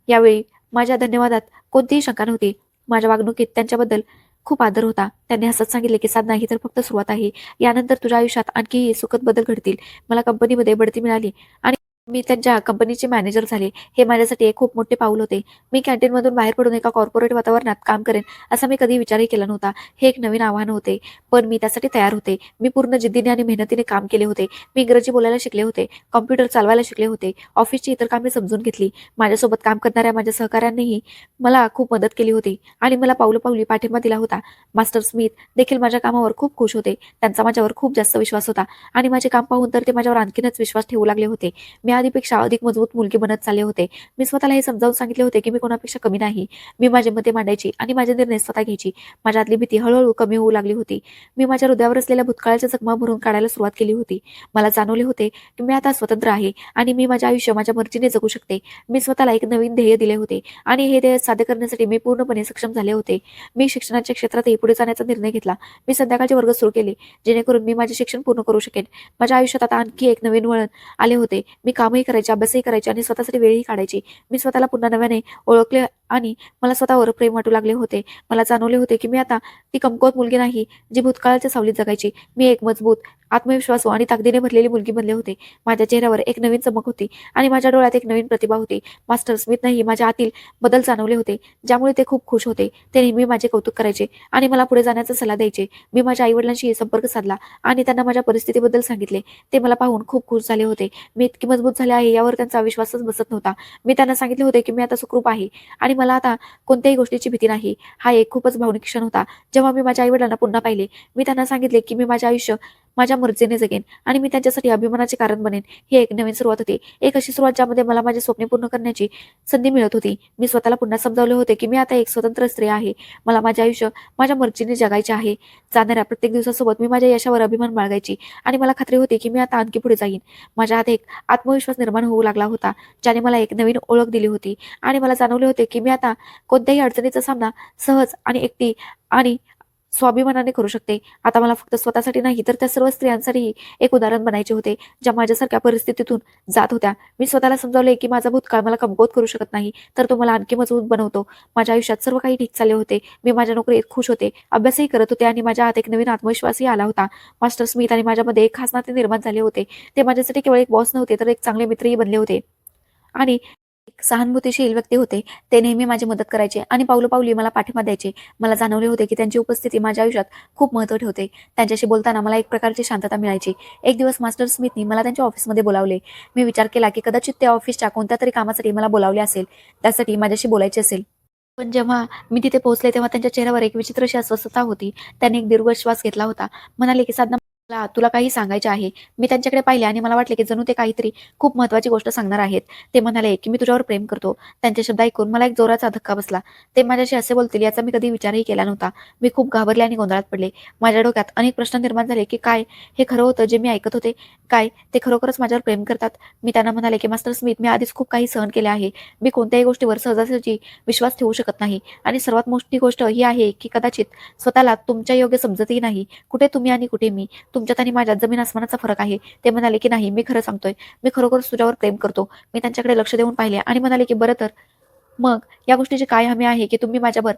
B: यावेळी माझ्या धन्यवादात कोणतीही शंका नव्हती. माझ्या वागणुकीत त्यांच्याबद्दल खूप आदर होता. त्यांनी हसत सांगितले की साधना, ही तर फक्त सुरुवात आहे. यानंतर तुझ्या आयुष्यात आणखीही सुखद बदल घडतील. मला कंपनीमध्ये बढती मिळाली आणि मी त्यांच्या कंपनीचे मॅनेजर झाले. हे माझ्यासाठी एक खूप मोठे पाऊल होते. मी कॅन्टीनमधून बाहेर पडून एका कॉर्पोरेट वातावरणात काम करेन असा मी कधी विचारही केला नव्हता. हे एक नवीन आव्हान होते, पण मी त्यासाठी तयार होते. मी पूर्ण जिद्दीने आणि मेहनतीने काम केले होते. मी इंग्रजी बोलायला शिकले होते, कॉम्प्युटर चालवायला शिकले होते, ऑफिसची इतर कामे समजून घेतली. माझ्यासोबत काम करणाऱ्या माझ्या सहकाऱ्यांनीही मला खूप मदत केली होती आणि मला पावलोपावली पाठिंबा दिला होता. मास्टर स्मिथ देखील माझ्या कामावर खूप खुश होते. त्यांचा माझ्यावर खूप जास्त विश्वास होता आणि माझे काम पाहून तर ते माझ्यावर आणखीनच विश्वास ठेवू लागले होते. मी आधीपेक्षा अधिक मजबूत मुलगी बनत चालले होते. मी स्वतःला हे समजावून सांगितले होते की मी कोणापेक्षा कमी नाही. मी माझे मते मांडायची आणि माझे निर्णय स्वतः घ्यायची. माझ्यातली भीती हळूहळू कमी होऊ लागली होती. मी माझ्या हृदयावर असलेल्या भूतकाळाच्या जखमा भरून काढायला सुरुवात केली होती. मला जाणवले होते की मी आता स्वतंत्र आहे आणि मी माझे आयुष्य माझ्या मर्जीने जगू शकते. मी स्वतःला एक नवीन ध्येय दिले होते आणि हे ध्येय साध्य करण्यासाठी मी पूर्णपणे सक्षम झाले होते. मी शिक्षणाच्या क्षेत्रातही पुढे जाण्याचा निर्णय घेतला. मी संध्याकाळचे वर्ग सुरू केले जेणेकरून मी माझे शिक्षण पूर्ण करू शकेन. माझ्या आयुष्यात आता आणखी एक नवीन वळण आले होते. मी कामही करायचे, अभ्यासही करायचे आणि स्वतःसाठी वेळही काढायची. मी स्वतःला पुन्हा नव्याने ओळखले आणि मला स्वतःवर प्रेम वाटू लागले होते. मला जाणवले होते की मी आता ती कमकुवत मुलगी नाही, जी भूतकाळाच्या सावलीत जगायची. मी एक मजबूत, आत्मविश्वासू आणि ताकदीने भरलेली मुलगी बनले होते. माझ्या चेहऱ्यावर एक नवीन चमक होती आणि माझ्या डोळ्यात एक नवीन प्रतिभा होती. मास्टर स्मिथनाही माझ्या आतील बदल जाणवले होते, ज्यामुळे ते खूप खुश होते. ते नेहमी माझे कौतुक करायचे आणि मला पुढे जाण्याचा सल्ला द्यायचे. मी माझ्या आई-वडिलांशी संपर्क साधला आणि त्यांना माझ्या परिस्थितीबद्दल सांगितले. ते मला पाहून खूप खुश झाले होते. मी इतकी मजबूत झाले आहे यावर त्यांचा विश्वासच बसत नव्हता. मी त्यांना सांगितले होते की मी आता सुखरूप आहे आणि मला आता कोणत्याही गोष्टीची भीती नाही. हा एक खूपच भावनिक क्षण होता. जेव्हा मी माझ्या आई-वडिलांना पुन्हा पाहिले, मी त्यांना सांगितले की मी माझे आयुष्य माझ्या मर्जीने जगेन आणि मी त्यांच्यासाठी अभिमानाचे कारण बनेन. ही एक नवीन सुरुवात होती. एक अशी सुरुवात ज्यामध्ये मला माझी स्वप्ने पूर्ण करण्याची संधी मिळत होती. मी स्वतःला पुन्हा समजावले होते की मी आता एक स्वतंत्र स्त्री आहे. मला माझे आयुष्य माझ्या मर्जीने जगायचे आहे. जाणाऱ्या प्रत्येक दिवसासोबत मी माझ्या यशावर अभिमान बाळगायची आणि मला खात्री होती की मी आता आणखी पुढे जाईन. माझ्या आत एक आत्मविश्वास निर्माण होऊ लागला होता, ज्याने मला एक नवीन ओळख दिली होती आणि मला जाणवले होते की मी आता कोणत्याही अडचणीचा सामना सहज आणि एकटी आणि स्वाभिमानाने करू शकते. आता मला फक्त स्वतःसाठी नाही तर त्या सर्व स्त्रियांसाठीही एक उदाहरण बनायचे होते, ज्या माझ्यासारख्या परिस्थितीतून जात होत्या. मी स्वतःला समजावले की माझा भूतकाळ मला कमकुवत करू शकत नाही, तर तो मला आणखी मजबूत बनवतो. माझ्या आयुष्यात सर्व काही ठीक चालले होते. मी माझ्या नोकरीत खुश होते, अभ्यासही करत होते आणि माझ्या हात एक नवीन आत्मविश्वासही आला होता. मास्टर स्मिथ आणि माझ्यामध्ये एक खास नाते निर्माण झाले होते. ते माझ्यासाठी केवळ एक बॉस नव्हते, तर एक चांगले मित्रही बनले होते आणि एक सहानुभूतीशील व्यक्ती होते. ते नेहमी माझी मदत करायचे आणि पावलोपावली मला पाठिंबा द्यायचे. मला जाणवले होते की त्यांची उपस्थिती माझ्या आयुष्यात खूप महत्त्व ठेवते. त्यांच्याशी बोलताना मला एक प्रकारची शांतता मिळायची. एक दिवस मास्टर स्मिथनी मला त्यांच्या ऑफिसमध्ये बोलावले. मी विचार केला की कदाचित त्या ऑफिसच्या कोणत्यातरी कामासाठी मला बोलावले असेल, त्यासाठी माझ्याशी बोलायचे असेल. पण जेव्हा मी तिथे पोहोचले तेव्हा त्यांच्या चेहऱ्यावर एक विचित्र अशी अस्वस्थता होती. त्यांनी एक दीर्घ श्वास घेतला होता. म्हणाले की "साधना, मला तुला काही सांगायचे आहे." मी त्यांच्याकडे पाहिले आणि मला वाटले की जणू ते काहीतरी खूप महत्त्वाची गोष्ट सांगणार आहेत. ते म्हणाले की "मी तुझ्यावर प्रेम करतो." त्यांचे शब्द ऐकून मला एक जोराचा धक्का बसला. ते माझ्याशी असे बोलतील याचा मी कधी विचारही केला नव्हता. मी खूप घाबरले आणि गोंधळात पडले. माझ्या डोक्यात अनेक प्रश्न निर्माण झाले की काय हे खरं होतं जे मी ऐकत होते? काय ते खरोखरच माझ्यावर प्रेम करतात? मी त्यांना म्हणाले की "मास्टर स्मिथ, मी आधीच खूप काही सहन केले आहे. मी कोणत्याही गोष्टीवर सहजासहजी विश्वास ठेवू शकत नाही. आणि सर्वात मोठी गोष्ट ही आहे की कदाचित स्वतःला तुमच्या योग्य समजतही नाही. कुठे तुम्ही आणि कुठे मी. तुमच्यात आणि माझ्यात जमीन आसमानाचा फरक आहे." ते म्हणाले की "नाही, मी खरं सांगतोय. मी खरोखरच तुझ्यावर प्रेम करतो." मी त्यांच्याकडे लक्ष देऊन पाहिले आणि म्हणाले की "बरं तर, मग या गोष्टीची काय हमी आहे की तुम्ही माझ्यावर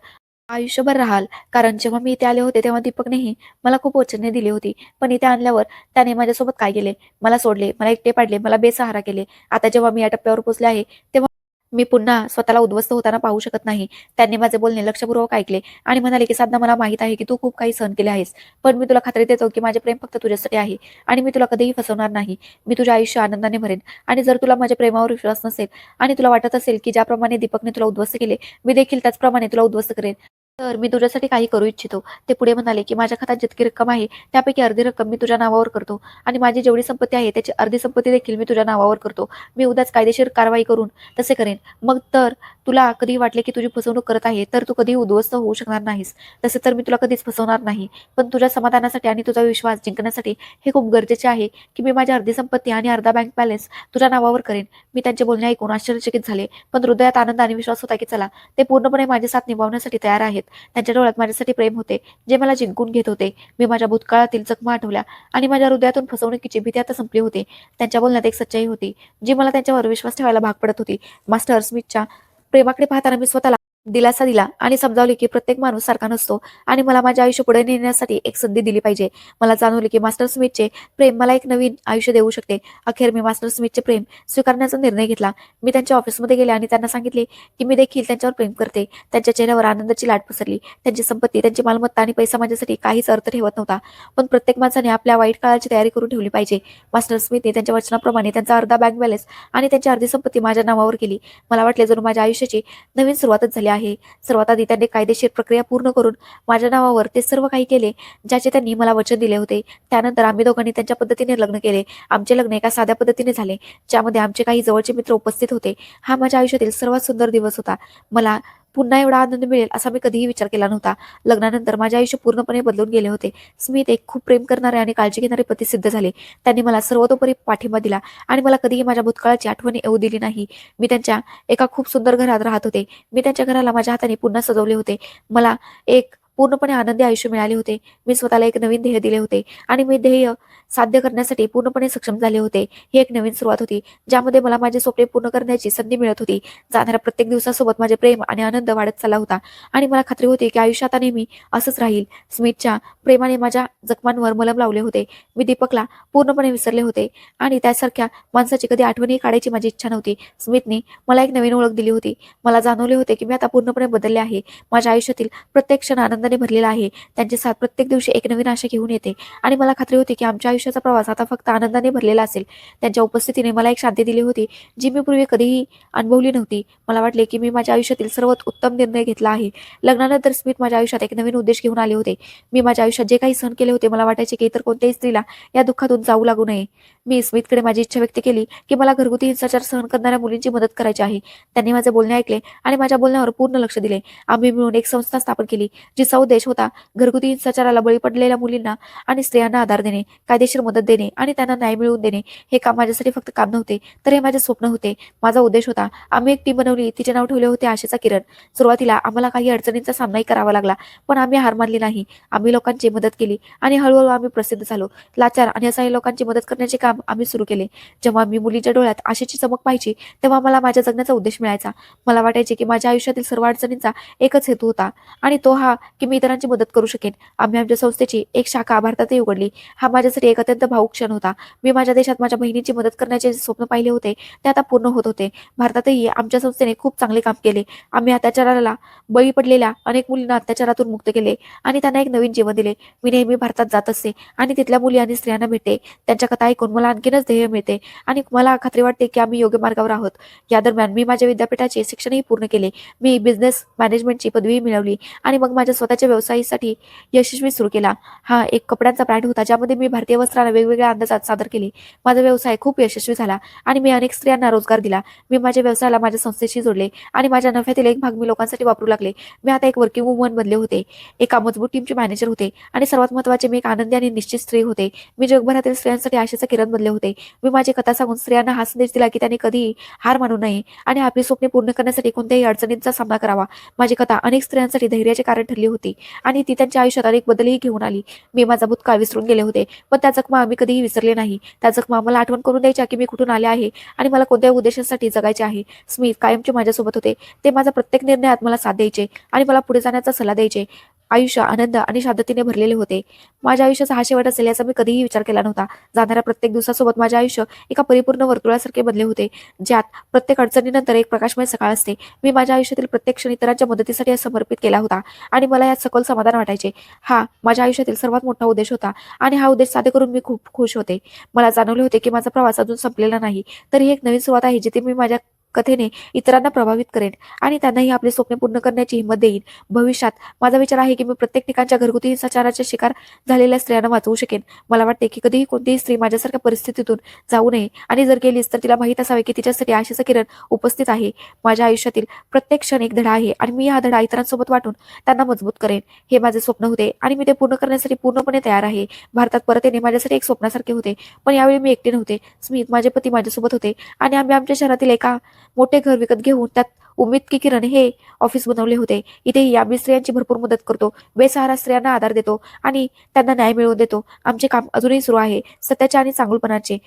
B: आयुष्यभर राहाल?" कारण जेव्हा मी इथे आले होते तेव्हा दीपकनेही मला खूप वचने दिली होती. पण इथे आणल्यावर त्याने माझ्यासोबत काय केले? मला सोडले, मला एकटे पाडले, मला बेसहारा केले. आता जेव्हा मी या टप्प्यावर पोहोचले आहे, तेव्हा मी पुन्हा स्वतःला उद्ध्वस्त होताना पाहू शकत नाही. त्यांनी माझे बोलणे लक्षपूर्वक ऐकले आणि म्हणाले की "साधना, मला माहीत आहे की तू खूप काही सहन केले आहेस. पण मी तुला खात्री देतो की माझे प्रेम फक्त तुझ्यासाठी आहे आणि मी तुला कधीही फसवणार नाही. मी तुझे आयुष्य आनंदाने भरेन आणि जर तुला माझ्या प्रेमावर विश्वास नसेल आणि तुला वाटत असेल की ज्याप्रमाणे दीपकने तुला उद्ध्वस्त केले, मी देखील त्याचप्रमाणे तुला उद्ध्वस्त करेन, तर मी तुझ्यासाठी काही करू इच्छितो." ते पुढे म्हणाले की "माझ्या खात्यात जितकी रक्कम आहे, त्यापैकी अर्धी रक्कम मी तुझ्या नावावर करतो आणि माझी जेवढी संपत्ती आहे, त्याची अर्धी संपत्ती देखील मी तुझ्या नावावर करतो. मी उद्याच कायदेशीर कारवाई करून तसे करेन. मग तर तुला कधी वाटले की तुझी फसवणूक करत आहे, तर तू कधीही उद्ध्वस्त होऊ शकणार नाहीस. तसे तर मी तुला कधीच फसवणार नाही. पण तुझ्या समाधानासाठी आणि तुझा विश्वास जिंकण्यासाठी हे खूप गरजेचे आहे की मी माझी अर्धी संपत्ती आणि अर्धा बँक बॅलन्स तुझ्या नावावर करेन." मी त्यांचे बोलणे ऐकून आश्चर्यचकित झाले. पण हृदयात आनंद आणि विश्वास होता की चला, ते पूर्णपणे माझी साथ निभावण्यासाठी तयार आहेत. त्यांच्या डोळ्यात माझ्यासाठी प्रेम होते, जे मला जिंकून घेत होते. मी माझ्या भूतकाळातील जखमा आठवल्या आणि माझ्या हृदयातून फसवणुकीची भीती आता संपली होती. त्यांच्या बोलण्यात एक सच्चाई होती, जी मला त्यांच्यावर विश्वास ठेवायला भाग पडत होती. मास्टर स्मिथच्या प्रेमाकडे पाहताना मी स्वतःला दिलासा दिला आणि समजावले की प्रत्येक माणूस सारखा नसतो आणि मला माझे आयुष्य पुढे नेण्यासाठी एक संधी दिली पाहिजे. मला जाणवले की मास्टर स्मिथचे प्रेम मला एक नवीन आयुष्य देऊ शकते. अखेर मी मास्टर स्मिथचे प्रेम स्वीकारण्याचा निर्णय घेतला. मी त्यांच्या ऑफिसमध्ये गेले आणि त्यांना सांगितले की मी देखील त्यांच्यावर प्रेम करते. त्यांच्या चेहऱ्यावर आनंदाची लाट पसरली. त्यांची संपत्ती, त्यांची मालमत्ता आणि पैसा माझ्यासाठी काहीच अर्थ ठेवत नव्हता. पण प्रत्येक माणसाने आपल्या वाईट काळाची तयारी करून ठेवली पाहिजे. मास्टर स्मिथने त्यांच्या वचनाप्रमाणे त्यांचा अर्धा बँक बॅलन्स आणि त्यांची अर्धी संपत्ती माझ्या नावावर केली. मला वाटले जणू माझ्या आयुष्याची नवीन सुरुवातच झाली आहे. सर्वात आधी त्यांनी कायदेशीर प्रक्रिया पूर्ण करून माझ्या नावावर ते सर्व काही केले, ज्याचे त्यांनी मला वचन दिले होते. त्यानंतर आम्ही दोघांनी त्यांच्या पद्धतीने लग्न केले. आमचे लग्न एका साध्या पद्धतीने झाले, ज्यामध्ये आमचे काही जवळचे मित्र उपस्थित होते. हा माझ्या आयुष्यातील सर्वात सुंदर दिवस होता. मला पुन्हा एवढा आनंद मिळेल असा मी कधीही विचार केला नव्हता. लग्नानंतर माझे आयुष्य पूर्णपणे बदलून गेले होते. स्मिथ एक खूप प्रेम करणारे आणि काळजी घेणारे पती सिद्ध झाले. त्यांनी मला सर्वतोपरी पाठिंबा दिला आणि मला कधीही माझ्या भूतकाळाची आठवण येऊ दिली नाही. मी त्यांच्या एका खूप सुंदर घरात राहत होते. मी त्यांच्या घराला माझ्या हाताने पुन्हा सजवले होते. मला एक पूर्णपणे आनंदी आयुष्य मिळाले होते. मी स्वतःला एक नवीन ध्येय दिले होते आणि मी ध्येय साध्य करण्यासाठी पूर्णपणे सक्षम झाले होते. ही एक नवीन सुरुवात होती, ज्यामध्ये मला माझे स्वप्ने पूर्ण करण्याची संधी मिळत होती. जाणाऱ्या प्रत्येक दिवसासोबत माझे प्रेम आणि आनंद वाढत चालला होता आणि मला खात्री होती की आयुष्यात आता नेहमी असंच राहील. स्मितच्या प्रेमाने माझ्या जखमांवर मलम लावले होते. मी दीपकला पूर्णपणे विसरले होते आणि त्यासारख्या माणसाची कधी आठवणही काढायची माझी इच्छा नव्हती. स्मितने मला एक नवीन ओळख दिली होती. मला जाणवले होते की मी आता पूर्णपणे बदलले आहे. माझ्या आयुष्यातील प्रत्येक क्षण आनंदाने भरलेला आहे. त्यांची साथ प्रत्येक दिवशी एक नवीन आशा घेऊन येते आणि मला खात्री होती की आमच्या आयुष्याचा प्रवास आता फक्त आनंदाने भरलेला असेल. त्यांच्या उपस्थितीने मला एक शांती दिली होती, जी मी पूर्वी कधीही अनुभवली नव्हती. मला वाटले की मी माझ्या आयुष्यातील सर्वात उत्तम निर्णय घेतला आहे. लग्नानंतर स्मित माझ्या आयुष्यात एक नवीन उद्देश घेऊन आले होते. मी माझ्या आयुष्यात जे काही सहन केले होते, मला वाटायचे की इतर कोणत्याही स्त्रीला या दुःखातून जाऊ लागू नये. मी स्मितकडे माझी इच्छा व्यक्त केली की मला घरगुती हिंसाचार सहन करणाऱ्या मुलींची मदत करायची आहे. त्यांनी माझे बोलणे ऐकले आणि माझ्या बोलण्यावर पूर्ण लक्ष दिले. आम्ही मिळून एक संस्था स्थापन केली, जिचा उद्देश होता घरगुती हिंसाचाराला बळी पडलेल्या मुलींना आणि स्त्रियांना आधार देणे, कायदेशीर मदत देणे आणि त्यांना न्याय मिळवून देणे. हे काम माझ्यासाठी फक्त काम नव्हते, तर हे माझे स्वप्न होते, माझा उद्देश होता. आम्ही एक टीम बनवली, तिचे नाव ठेवले होते आशेचा किरण. सुरुवातीला आम्हाला काही अडचणींचा सामनाही करावा लागला, पण आम्ही हार मानली नाही. आम्ही लोकांची मदत केली आणि हळूहळू आम्ही प्रसिद्ध झालो. लाचार आणि असहाय्य लोकांची मदत करण्याचे काम आम्ही सुरू केले. जेव्हा मी मुलींच्या डोळ्यात आशेची चमक पाहायची, तेव्हा मला माझ्या जगण्याचा उद्देश मिळायचा. मला वाटायचे की माझ्या आयुष्यातील सर्व अडचणींचा एकच हेतू होता आणि तो हा की मी इतरांची मदत करू शकेन. आम्ही आमच्या संस्थेची एक शाखा भारतातही उघडली. हा माझ्यासाठी एक अत्यंत भावूक क्षण होता. मी माझ्या देशात माझ्या बहिणीची मदत करण्याचे जे स्वप्न पाहिले होते, ते आता पूर्ण होत होते. भारतातही आमच्या संस्थेने खूप चांगले काम केले. आम्ही अत्याचाराला बळी पडलेल्या अनेक मुलींना अत्याचारातून मुक्त केले आणि त्यांना एक नवीन जीवन दिले. मी नेहमी भारतात जात असते आणि तिथल्या मुली आणि स्त्रियांना भेटते. त्यांच्या कथा ऐकून मला आणखीनच ध्येय मिळते आणि मला खात्री वाटते की आम्ही योग्य मार्गावर आहोत. या दरम्यान मी माझ्या विद्यापीठाचे शिक्षणही पूर्ण केले. मी बिझनेस मॅनेजमेंटची पदवी मिळवली आणि मग माझ्या स्वतःच्या व्यवसायासाठी यशस्वी सुरू केला. हा एक कपड्यांचा ब्रँड होता, ज्यामध्ये मी भारतीय वस्त्रांना वेगवेगळ्या अंदाजात सादर केले. माझा व्यवसाय खूप यशस्वी झाला आणि मी अनेक स्त्रियांना रोजगार दिला. मी माझ्या व्यवसायाला माझ्या संस्थेशी जोडले आणि माझ्या नफ्यातील एक भाग मी लोकांसाठी वापरू लागले. मी आता एक वर्किंग वुमन बनले होते, एका मजबूत टीमचे मॅनेजर होते आणि सर्वात महत्त्वाचे, मी एक आनंदी आणि निश्चित स्त्री होते. मी जगभरातील स्त्रियांसाठी आशेचा किरण बनले होते. मी माझी कथा सांगून स्त्रियांना हा संदेश दिला की त्यांनी कधीही हार मानू नये आणि आपली स्वप्ने पूर्ण करण्यासाठी कोणत्याही अडचणींचा सामना करावा. माझी कथा अनेक स्त्रियांसाठी धैर्याचे कारण ठरली होती आणि ती त्यांच्या आयुष्यात अनेक बदलही घेऊन आली. मी माझा भूतकाळ विसरून गेले होते, पण त्या जखमा आम्ही कधीही विसरले नाही. त्या जखमा मला आठवण करून द्यायच्या की मी कुठून आले आहे आणि मला कोणत्या उद्देशासाठी जगायचे आहे. स्मित कायमचे माझ्यासोबत होते. ते माझा प्रत्येक निर्णयात मला साथ द्यायचे आणि मला पुढे जाण्याचा सल्ला द्यायचे. आयुष्य आनंद आणि शांततेने भरलेले होते. माझ्या आयुष्याचा हा शेवट असेल याचा मी कधीही विचार केला नव्हता. जाणाऱ्या प्रत्येक दिवसासोबत माझे आयुष्य एका परिपूर्ण वर्तुळासारखे बनले होते, ज्यात प्रत्येक अडचणीनंतर एक प्रकाशमय सकाळ असते. मी माझ्या आयुष्यातील प्रत्येक क्षण इतरांच्या मदतीसाठी समर्पित केला होता आणि मला यात सखोल समाधान वाटायचे. हा माझ्या आयुष्यातील सर्वात मोठा उद्देश होता आणि हा उद्देश साध्य करून मी खूप खुश होते. मला जाणवले होते की माझा प्रवास अजून संपलेला नाही, तर ही एक नवीन सुरुवात आहे, जिथे मी माझ्या कथेने इतरांना प्रभावित करेन आणि त्यांनाही आपले स्वप्ने पूर्ण करण्याची हिंमत देईन. भविष्यात माझा विचार आहे की मी प्रत्येक ठिकाणच्या घरगुती हिंसाचाराचे शिकार झालेल्या स्त्रियांना वाचवू शकेन. मला वाटते की कधीही कोणतीही स्त्री माझ्यासारख्या परिस्थितीतून जाऊ नये आणि जर गेलीच तर तिला माहीत असावे की तिच्यासाठी आशेचा किरण उपस्थित आहे. माझ्या आयुष्यातील प्रत्येक क्षण एक धडा आहे आणि मी हा धडा इतरांसोबत वाटून त्यांना मजबूत करेन. हे माझे स्वप्न होते आणि मी ते पूर्ण करण्यासाठी पूर्णपणे तयार आहे. भारतात परत येणे माझ्यासाठी एक स्वप्नासारखे होते, पण यावेळी मी एकटे नव्हते. स्मित माझे पती माझ्यासोबत होते आणि आम्ही आमच्या शहरातील एका मोठे घर विकत घेऊन त्यात उम्मीद की किरण हे ऑफिस बनवले होते. इथेही आम्ही स्त्रियांची भरपूर मदत करतो, बेसहारा स्त्रियांना आधार देतो आणि त्यांना न्याय मिळवून देतो. आमचे काम अजूनही सुरू आहे, सत्याचे आणि चांगुलपणाचे.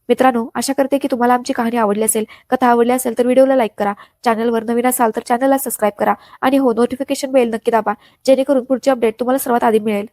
B: मित्रांनो, आशा करते की तुम्हाला आमची कहाणी आवडली असेल. कथा आवडली असेल तर व्हिडिओला लाईक करा. चॅनलवर नवीन असाल तर चॅनलला सबस्क्राईब करा आणि हो, नोटिफिकेशन बेल नक्की दाबा, जेणेकरून पुढचे अपडेट तुम्हाला सर्वात आधी मिळेल.